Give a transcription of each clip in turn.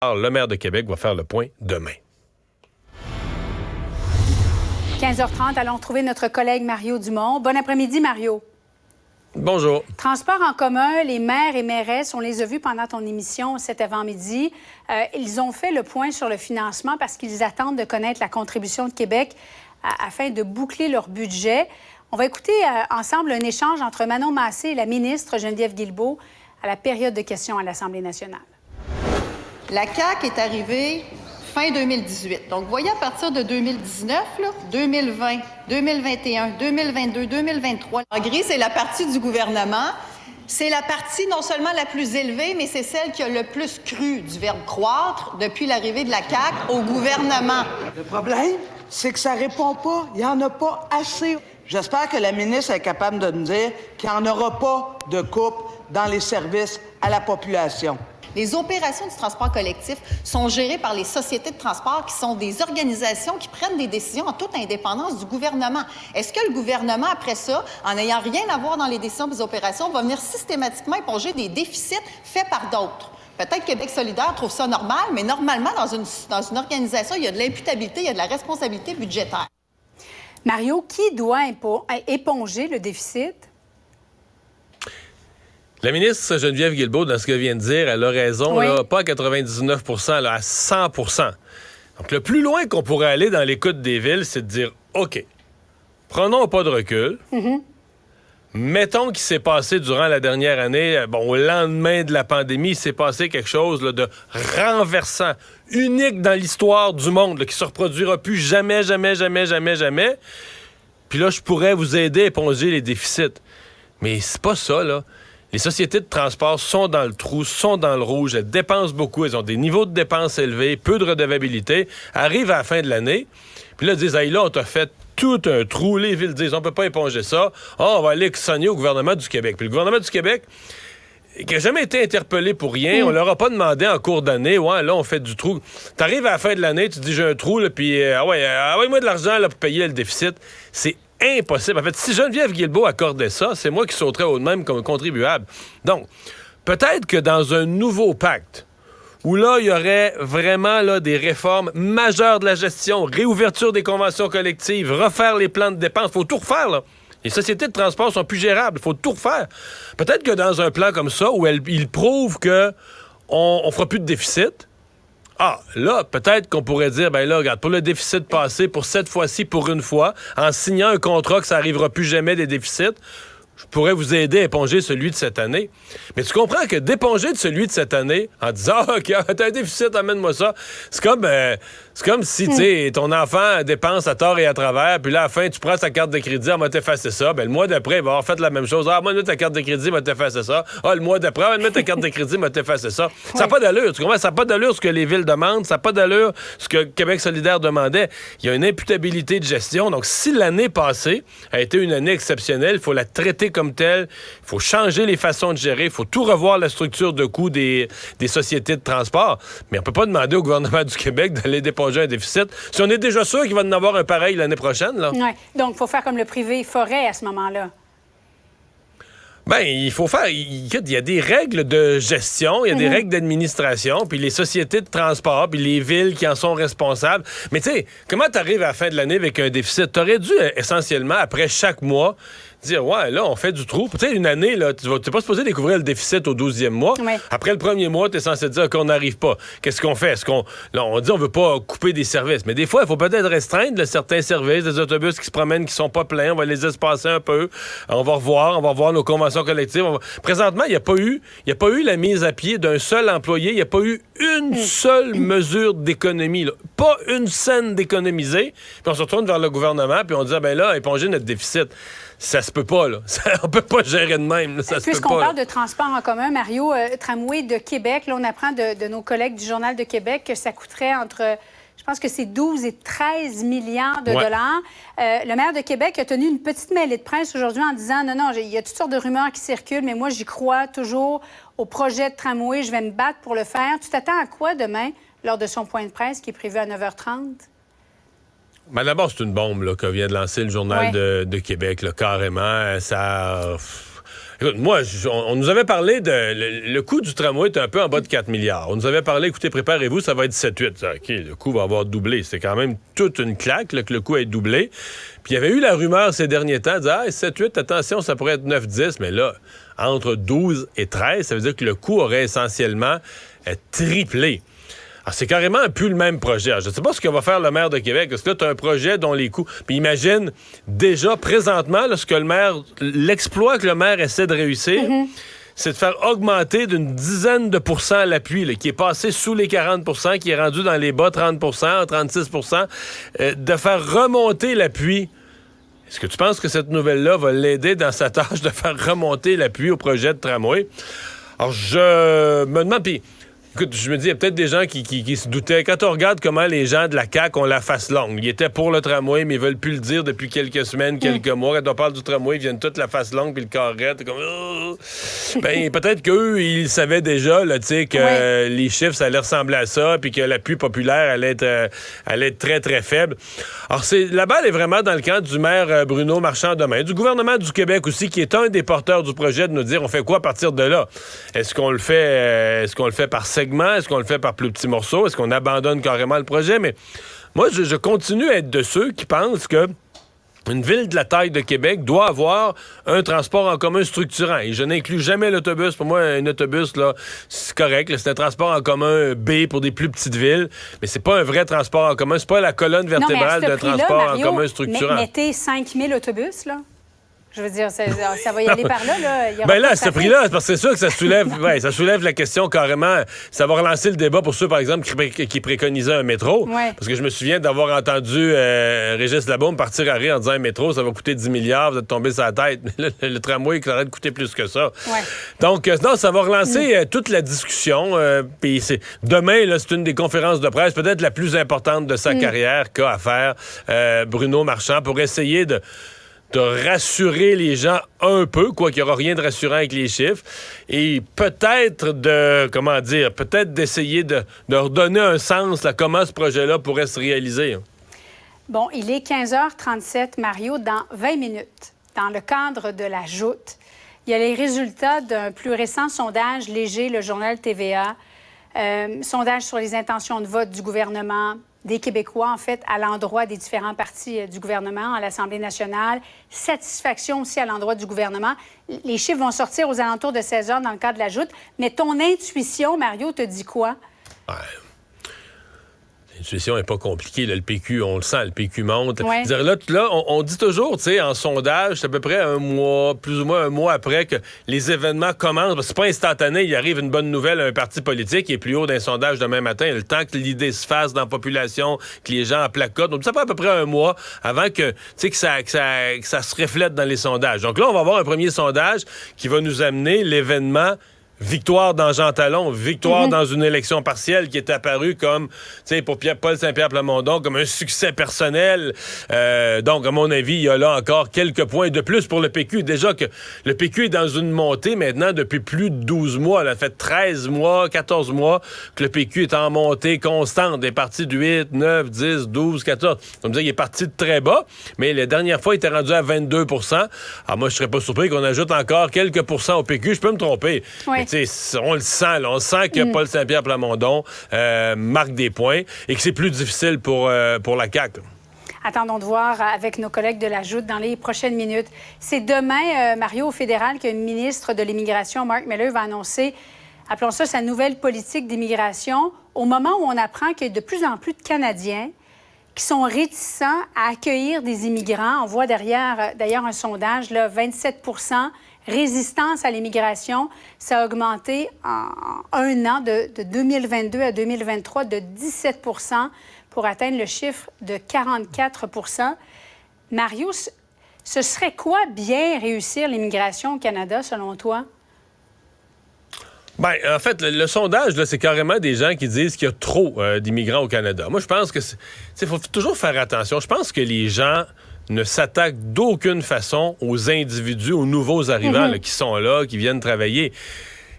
Le maire de Québec va faire le point demain. 15h30, allons retrouver notre collègue Mario Dumont. Bon après-midi, Mario. Bonjour. Transport en commun, les maires et mairesses, on les a vus pendant ton émission cet avant-midi. Ils ont fait le point sur le financement parce qu'ils attendent de connaître la contribution de Québec afin de boucler leur budget. On va écouter ensemble un échange entre Manon Massé et la ministre Geneviève Guilbeault à la période de questions à l'Assemblée nationale. La CAQ est arrivée fin 2018. Donc, vous voyez, à partir de 2019, 2020, 2021, 2022, 2023, en gris, c'est la partie du gouvernement. C'est la partie non seulement la plus élevée, mais c'est celle qui a le plus cru du verbe croître depuis l'arrivée de la CAQ au gouvernement. Le problème, c'est que ça répond pas. Il n'y en a pas assez. J'espère que la ministre est capable de nous dire qu'il n'y en aura pas de coupe dans les services à la population. Les opérations du transport collectif sont gérées par les sociétés de transport qui sont des organisations qui prennent des décisions en toute indépendance du gouvernement. Est-ce que le gouvernement, après ça, en n'ayant rien à voir dans les décisions des opérations, va venir systématiquement éponger des déficits faits par d'autres? Peut-être Québec solidaire trouve ça normal, mais normalement, dans une organisation, il y a de l'imputabilité, il y a de la responsabilité budgétaire. Mario, qui doit éponger le déficit? La ministre Geneviève Guilbeault, dans ce qu'elle vient de dire, elle a raison, oui. Là, pas à 99 là, à 100 Donc, le plus loin qu'on pourrait aller dans l'écoute des villes, c'est de dire, OK, prenons pas de recul. Mettons qu'il s'est passé durant la dernière année, au lendemain de la pandémie, il s'est passé quelque chose là, de renversant, unique dans l'histoire du monde, là, qui se reproduira plus jamais. Puis là, je pourrais vous aider à éponger les déficits. Mais c'est pas ça, là. Les sociétés de transport sont dans le trou, sont dans le rouge, elles dépensent beaucoup, elles ont des niveaux de dépenses élevés, peu de redevabilité, arrivent à la fin de l'année, puis là, ils disent, hey, là, on t'a fait tout un trou, les villes disent, on peut pas éponger ça, on va aller sonner au gouvernement du Québec. Puis le gouvernement du Québec, qui n'a jamais été interpellé pour rien, on leur a pas demandé en cours d'année, ouais, là, on fait du trou. T'arrives à la fin de l'année, tu dis, j'ai un trou, là, puis, moi de l'argent là, pour payer le déficit. C'est impossible. En fait, si Geneviève Guilbeault accordait ça, c'est moi qui sauterais au même comme contribuable. Donc, peut-être que dans un nouveau pacte, où là, il y aurait vraiment là, des réformes majeures de la gestion, réouverture des conventions collectives, refaire les plans de dépenses, il faut tout refaire, là. Les sociétés de transport sont plus gérables, il faut tout refaire. Peut-être que dans un plan comme ça, où il prouve qu'on fera plus de déficit, là, peut-être qu'on pourrait dire, ben là, regarde, pour le déficit passé, pour cette fois-ci, pour une fois, en signant un contrat que ça n'arrivera plus jamais des déficits, je pourrais vous aider à éponger celui de cette année. Mais tu comprends que d'éponger de celui de cette année, en disant, OK, t'as un déficit, amène-moi ça, c'est comme si, tu sais, ton enfant dépense à tort et à travers, puis là, à la fin, tu prends sa carte de crédit, elle va t'effacer ça. Ben, le mois d'après, il va avoir fait la même chose. Moi, ta carte de crédit, va t'effacer ça. Le mois d'après, ta carte de crédit, va t'effacer ça. Ça n'a pas d'allure, tu comprends? Ça n'a pas d'allure ce que les villes demandent, ça n'a pas d'allure ce que Québec solidaire demandait. Il y a une imputabilité de gestion. Donc, si l'année passée a été une année exceptionnelle, il faut la traiter comme telle, il faut changer les façons de gérer, il faut tout revoir la structure de coût des sociétés de transport. Mais on peut pas demander au gouvernement du Québec d'aller déposer un déficit si on est déjà sûr qu'il va en avoir un pareil l'année prochaine, là. Ouais. Donc, il faut faire comme le privé ferait à ce moment-là. Ben, il faut faire... Il y a des règles de gestion, il y a des règles d'administration, puis les sociétés de transport, puis les villes qui en sont responsables. Mais tu sais, comment t'arrives à la fin de l'année avec un déficit? T'aurais dû, essentiellement, après chaque molà, là, on fait du trou. Tu sais, une année, là, tu n'es pas supposé découvrir le déficit au 12e mois. Oui. Après le premier mois, tu es censé dire qu'on n'arrive pas. Qu'est-ce qu'on fait? On dit on veut pas couper des services. Mais des fois, il faut peut-être restreindre certains services, des autobus qui se promènent, qui sont pas pleins. On va les espacer un peu. On va revoir nos conventions collectives. Présentement, il n'y a pas eu la mise à pied d'un seul employé. Il n'y a pas eu une seule mesure d'économie. Là. Pas une scène d'économiser. Puis on se retourne vers le gouvernement, puis on dit, éponger notre déficit. Ça se peut pas, là. On peut pas gérer de même. Là. Ça se peut pas. Puisqu'on parle de transport en commun, Mario, Tramway de Québec, là, on apprend de nos collègues du Journal de Québec que ça coûterait entre, je pense que c'est 12 et 13 milliards de dollars. Le maire de Québec a tenu une petite mêlée de presse aujourd'hui en disant, non, il y a toutes sortes de rumeurs qui circulent, mais moi, j'y crois toujours au projet de tramway. Je vais me battre pour le faire. Tu t'attends à quoi demain, lors de son point de presse qui est prévu à 9h30? Ben d'abord, c'est une bombe là, que vient de lancer le Journal de Québec, là, carrément. Écoute, moi, on nous avait parlé le coût du tramway était un peu en bas de 4 milliards. On nous avait parlé, écoutez, préparez-vous, ça va être 7-8. OK, le coût va avoir doublé. C'était quand même toute une claque là, que le coût ait doublé. Puis il y avait eu la rumeur ces derniers temps de dire 7-8, attention, ça pourrait être 9-10. Mais là, entre 12 et 13, ça veut dire que le coût aurait essentiellement triplé. Alors, c'est carrément plus le même projet. Alors, je ne sais pas ce que va faire le maire de Québec, parce que là, tu as un projet dont les coûts... Puis imagine, déjà, présentement, là, l'exploit que le maire essaie de réussir, c'est de faire augmenter d'une dizaine de pourcents l'appui, là, qui est passé sous les 40 %, qui est rendu dans les bas 30 36 de faire remonter l'appui. Est-ce que tu penses que cette nouvelle-là va l'aider dans sa tâche de faire remonter l'appui au projet de tramway? Alors, je me demande... Puis, écoute, je me dis, il y a peut-être des gens qui se doutaient. Quand on regarde comment les gens de la CAQ ont la face longue, ils étaient pour le tramway, mais ils veulent plus le dire depuis quelques semaines, quelques mois. Quand on parle du tramway, ils viennent toute la face longue puis le carrette. Comme... Ben, peut-être qu'eux, ils savaient déjà là, que les chiffres, ça allait ressembler à ça, puis que l'appui populaire allait être très, très faible. Alors, la balle est vraiment dans le camp du maire Bruno Marchand-Demain, du gouvernement du Québec aussi, qui est un des porteurs du projet, de nous dire, on fait quoi à partir de là? Est-ce qu'on le fait par segment? Est-ce qu'on le fait par plus petits morceaux? Est-ce qu'on abandonne carrément le projet? Mais moi, je continue à être de ceux qui pensent que une ville de la taille de Québec doit avoir un transport en commun structurant. Et je n'inclus jamais l'autobus. Pour moi, un autobus, là, c'est correct. Là, c'est un transport en commun B pour des plus petites villes. Mais c'est pas un vrai transport en commun. C'est pas la colonne vertébrale d'un transport Mario, en commun structurant. Mettez 5000 autobus, là. Je veux dire, ça va y aller par là. Ben là, à ce prix-là, parce que c'est sûr que ça soulève la question carrément. Ça va relancer le débat pour ceux, par exemple, qui préconisaient un métro. Ouais. Parce que je me souviens d'avoir entendu Régis Labaume partir à rire en disant un métro, ça va coûter 10 milliards, vous êtes tombé sur la tête. Mais là, le tramway, ça aurait de coûter plus que ça. Ouais. Donc, non, ça va relancer toute la discussion. Puis demain, là, c'est une des conférences de presse, peut-être la plus importante de sa carrière qu'a à faire Bruno Marchand pour essayer de rassurer les gens un peu, quoi qu'il n'y aura rien de rassurant avec les chiffres, et peut-être d'essayer de redonner un sens à comment ce projet-là pourrait se réaliser. Bon, il est 15h37, Mario, dans 20 minutes, dans le cadre de la Joute. Il y a les résultats d'un plus récent sondage léger, le journal TVA, sondage sur les intentions de vote du gouvernement, des Québécois, en fait, à l'endroit des différents partis du gouvernement, à l'Assemblée nationale. Satisfaction aussi à l'endroit du gouvernement. Les chiffres vont sortir aux alentours de 16 heures dans le cadre de la Joute. Mais ton intuition, Mario, te dit quoi? Ouais. L'intuition n'est pas compliquée. Là, le PQ, on le sent, le PQ monte. Ouais. Là, on dit toujours, tu sais, en sondage, c'est à peu près plus ou moins un mois après que les événements commencent. Parce que c'est pas instantané. Il arrive une bonne nouvelle à un parti politique qui est plus haut d'un sondage demain matin. Le temps que l'idée se fasse dans la population, que les gens en placotent. Donc, ça fait à peu près un mois avant que ça se reflète dans les sondages. Donc là, on va avoir un premier sondage qui va nous amener l'événement victoire dans Jean Talon, victoire dans une élection partielle qui est apparue comme, tu sais, pour Paul Saint-Pierre Plamondon, comme un succès personnel. Donc, à mon avis, il y a là encore quelques points de plus pour le PQ. Déjà que le PQ est dans une montée maintenant depuis plus de 12 mois. Ça fait 13 mois, 14 mois que le PQ est en montée constante. Il est parti de 8, 9, 10, 12, 14. Comme ça, il est parti de très bas, mais la dernière fois, il était rendu à 22 %. Alors moi, je serais pas surpris qu'on ajoute encore quelques pourcents au PQ. Je peux me tromper. Oui. On le sent, là. On sent que Paul Saint-Pierre Plamondon marque des points et que c'est plus difficile pour la CAQ. Attendons de voir avec nos collègues de la Joute dans les prochaines minutes. C'est demain, Mario, au fédéral, que le ministre de l'Immigration, Mark Miller, va annoncer, appelons ça, sa nouvelle politique d'immigration, au moment où on apprend qu'il y a de plus en plus de Canadiens qui sont réticents à accueillir des immigrants. On voit d'ailleurs un sondage, là, 27 % résistance à l'immigration. Ça a augmenté en un an, de 2022 à 2023, de 17 % pour atteindre le chiffre de 44 %. Mario, ce serait quoi bien réussir l'immigration au Canada, selon toi? Ben, en fait, le sondage, là, c'est carrément des gens qui disent qu'il y a trop d'immigrants au Canada. Moi, je pense que faut toujours faire attention. Je pense que les gens ne s'attaquent d'aucune façon aux individus, aux nouveaux arrivants là, qui sont là, qui viennent travailler.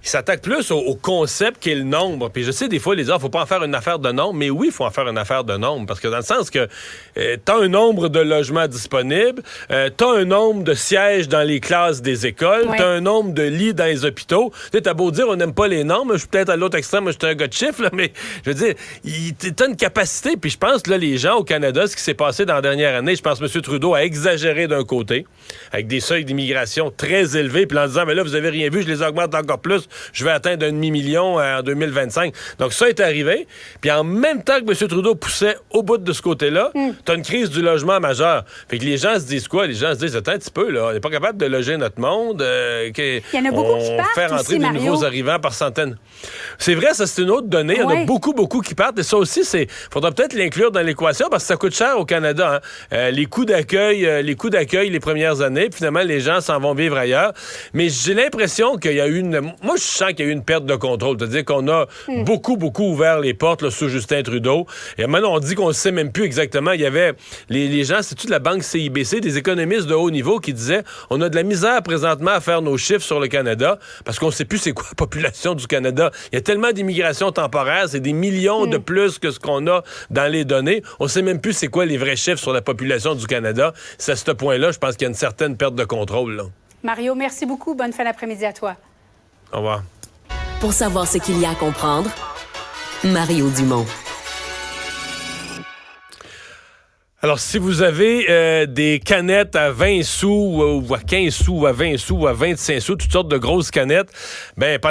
il s'attaque plus au concept qu'est le nombre. Puis je sais, des fois, les gens, faut pas en faire une affaire de nombre, mais oui, il faut en faire une affaire de nombre. Parce que dans le sens que t'as un nombre de logements disponibles, t'as un nombre de sièges dans les classes des écoles, t'as un nombre de lits dans les hôpitaux. Tu sais, t'as beau dire, on n'aime pas les normes, je suis peut-être à l'autre extrême, moi, je suis un gars de chiffres, là, mais je veux dire, t'as une capacité. Puis je pense, là, les gens au Canada, ce qui s'est passé dans la dernière année, je pense que M. Trudeau a exagéré d'un côté, avec des seuils d'immigration très élevés, puis en disant, mais là, vous avez rien vu, je les augmente encore plus. Je vais atteindre 1,5 million en 2025. Donc, ça est arrivé. Puis en même temps que M. Trudeau poussait au bout de ce côté-là, t'as une crise du logement majeure. Fait que les gens se disent quoi? Les gens se disent, attends un petit peu, là, on n'est pas capable de loger notre monde. Il y en a beaucoup qui partent fait rentrer aussi, des Mario. nouveaux arrivants par centaines. C'est vrai, ça, c'est une autre donnée. Il y en a beaucoup qui partent. Et ça aussi, faudra peut-être l'inclure dans l'équation parce que ça coûte cher au Canada. Hein. Les coûts d'accueil les premières années, puis finalement, les gens s'en vont vivre ailleurs. Mais j'ai l'impression qu'il y a eu moi, je sens qu'il y a eu une perte de contrôle. C'est-à-dire qu'on a beaucoup ouvert les portes là, sous Justin Trudeau. Et maintenant, on dit qu'on ne sait même plus exactement. Il y avait les gens, c'est-tu de la banque CIBC, des économistes de haut niveau qui disaient on a de la misère présentement à faire nos chiffres sur le Canada parce qu'on ne sait plus c'est quoi la population du Canada. Il y a tellement d'immigration temporaire, c'est des millions de plus que ce qu'on a dans les données. On ne sait même plus c'est quoi les vrais chiffres sur la population du Canada. C'est à ce point-là, je pense qu'il y a une certaine perte de contrôle. Là. Mario, merci beaucoup. Bonne fin d'après-midi à toi. Au revoir. Pour savoir ce qu'il y a à comprendre, Mario Dumont. Alors, si vous avez des canettes à 20 sous ou à 15 sous ou à 20 sous ou à 25 sous, toutes sortes de grosses canettes, ben pendant